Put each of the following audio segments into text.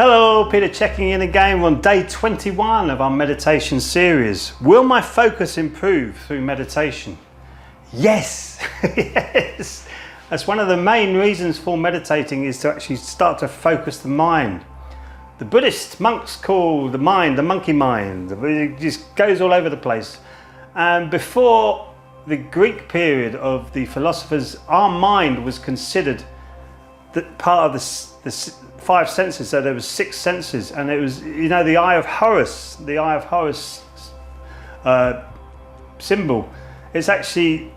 Hello, Peter checking in again. We're on day 21 of our meditation series. Will my focus improve through meditation? Yes, yes. That's one of the main reasons for meditating, is to actually start to focus the mind. The Buddhist monks call the mind the monkey mind. It just goes all over the place. And before the Greek period of the philosophers, our mind was considered that part of the five senses. So there was six senses, and it was, you know, the eye of Horus symbol. It's actually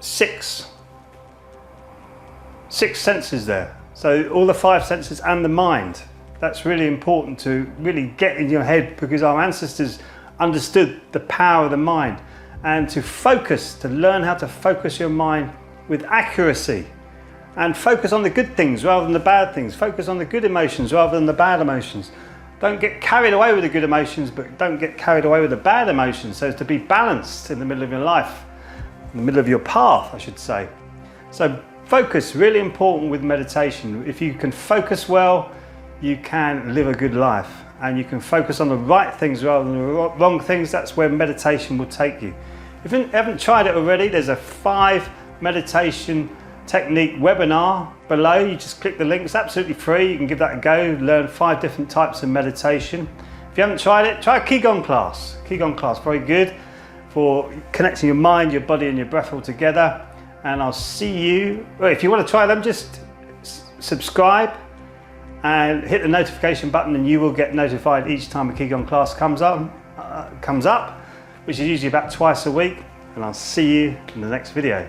six senses there. So all the five senses and the mind. That's really important to really get in your head, because our ancestors understood the power of the mind, and to focus, to learn how to focus your mind with accuracy. And focus on the good things rather than the bad things. Focus on the good emotions rather than the bad emotions. Don't get carried away with the good emotions, but don't get carried away with the bad emotions. So as to be balanced in the middle of your life, in the middle of your path, I should say. So focus, really important with meditation. If you can focus well, you can live a good life. And you can focus on the right things rather than the wrong things. That's where meditation will take you. If you haven't tried it already, there's a 5 meditation technique webinar below. You just click the link. It's absolutely free. You can give that a go. Learn 5 different types of meditation. If you haven't tried it, try a Qigong class. Qigong class, very good for connecting your mind, your body and your breath all together. And I'll see you, well, if you want to try them, just subscribe and hit the notification button, and you will get notified each time a Qigong class comes up, which is usually about twice a week. And I'll see you in the next video.